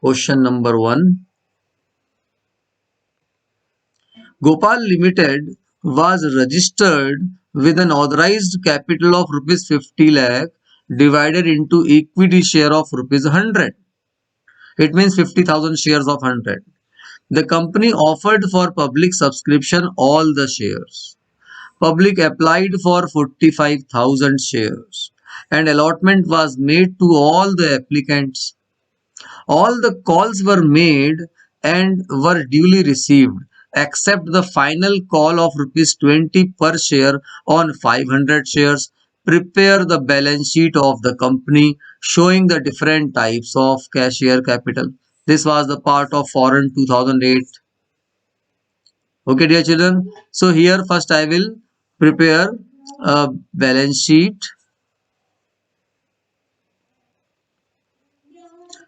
Question number 1. Gopal Limited was registered with an authorized capital of rupees 50 lakh divided into equity share of rupees 100. It means 50,000 shares of 100. The company offered for public subscription all the shares. Public applied for 45,000 shares and allotment was made to all the applicants. All the calls were made and were duly received except the final call of rupees 20 per share on 500 shares. Prepare the balance sheet of the company showing the different types of share capital. This was the part of foreign 2008. Okay, dear children. So here first I will prepare a balance sheet.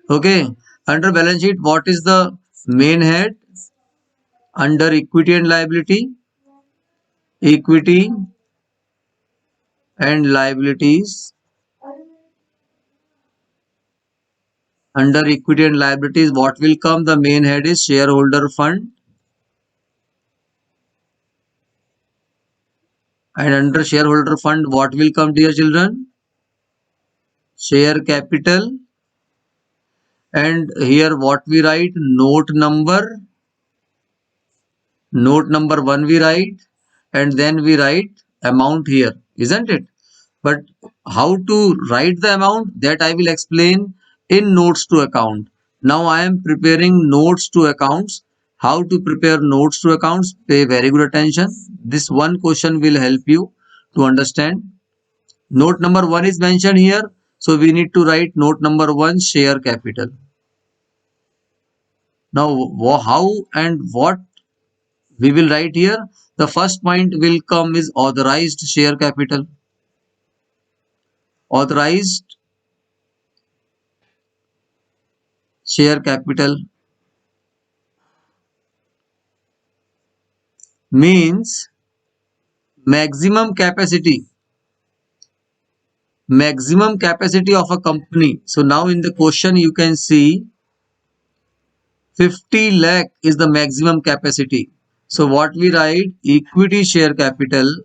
Okay, under balance sheet, what is the main head? Under equity and liability, equity and liabilities. Under equity and liabilities, what will come? The main head is shareholder fund. And under shareholder fund, what will come, dear children? Share capital. And here what we write? Note number. Note number 1 we write. And then we write amount here, isn't it? But how to write the amount, that I will explain in notes to account. Now I am preparing notes to accounts. How to prepare notes to accounts? Pay very good attention. This one question will help you to understand. Note number 1 is mentioned here. So we need to write note number 1, share capital. Now how and what we will write here? The first point will come is authorized share capital. Authorized share capital means maximum capacity of a company. So now in the question you can see 50 lakh is the maximum capacity. So what we write? Equity share capital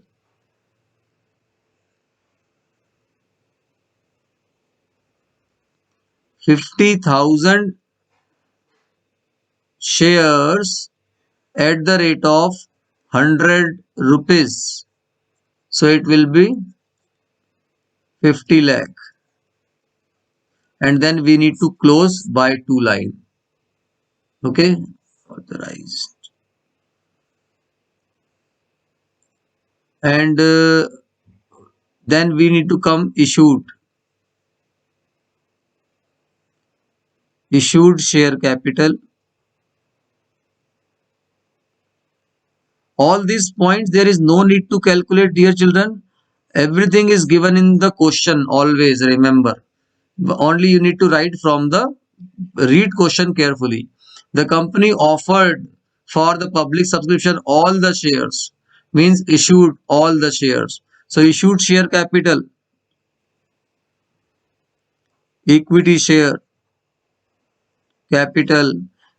$50,000 shares at the rate of 100 rupees. So it will be 50 lakh. And then we need to close by 2 line. Okay, authorized. And then we need to come issued share capital. All these points there is no need to calculate, dear children. Everything is given in the question, always remember. Only you need to write from the read question carefully. The company offered for the public subscription all the shares, means issued all the shares. So issued share capital, equity share capital,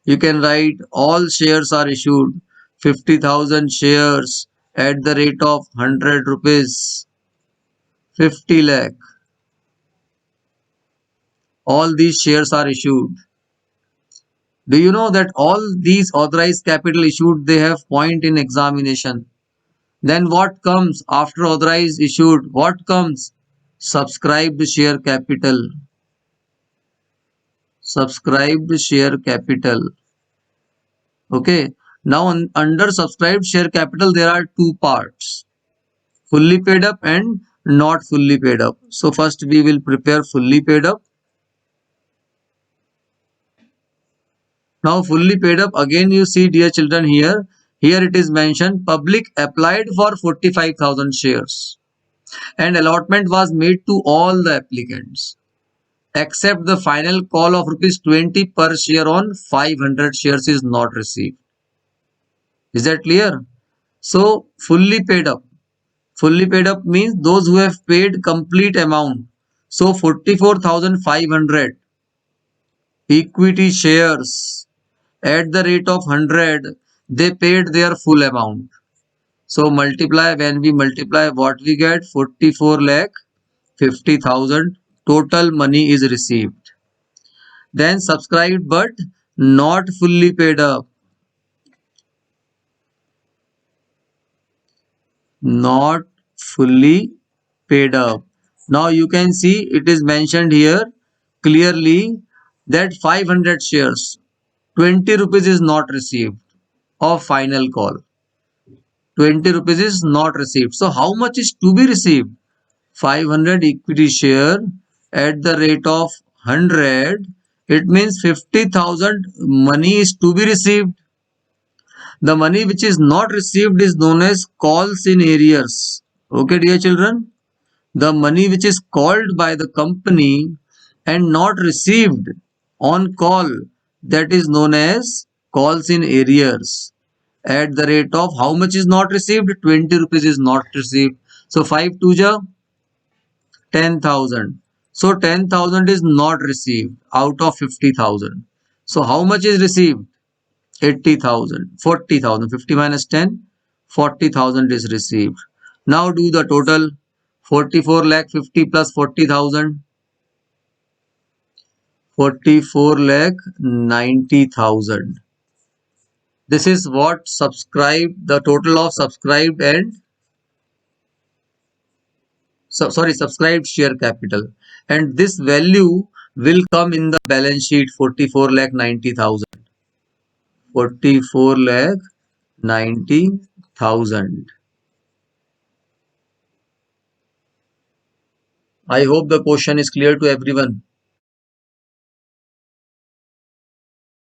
you can write all shares are issued 50,000 shares at the rate of 100 rupees, 50 lakh. All these shares are issued. Do you know that all these authorized capital issued, they have point in examination? Then what comes after authorized issued? What comes? Subscribed share capital. Subscribed share capital. Okay. Now under subscribed share capital, there are two parts. Fully paid up and not fully paid up. So first we will prepare fully paid up. Now fully paid up, again you see, dear children, here it is mentioned public applied for 45,000 shares and allotment was made to all the applicants except the final call of rupees 20 per share on 500 shares is not received. Is that clear? So fully paid up. Fully paid up means those who have paid complete amount. So 44,500 equity shares at the rate of 100, they paid their full amount. So multiply, when we multiply, what we get? 44 lakh 50,000 total money is received. Then subscribed but not fully paid up. Not fully paid up. Now you can see it is mentioned here clearly that 500 shares, 20 rupees is not received of final call. 20 rupees is not received. So how much is to be received? 500 equity share at the rate of 100. It means 50,000 money is to be received. The money which is not received is known as calls in arrears. Okay, dear children. The money which is called by the company and not received on call, that is known as calls in arrears. At the rate of how much is not received? 20 rupees is not received. So 5 2 ja 10,000. So 10,000 is not received out of 50,000. So how much is received? 80,000, 40,000. 50 minus 10, 40,000 is received. Now do the total. 44 lakh 50 plus 40,000. 44 lakh 90,000. This is what subscribed, the total of subscribed and subscribed share capital. And this value will come in the balance sheet 44 lakh 90,000. 44 lakh 90,000. I hope the question is clear to everyone.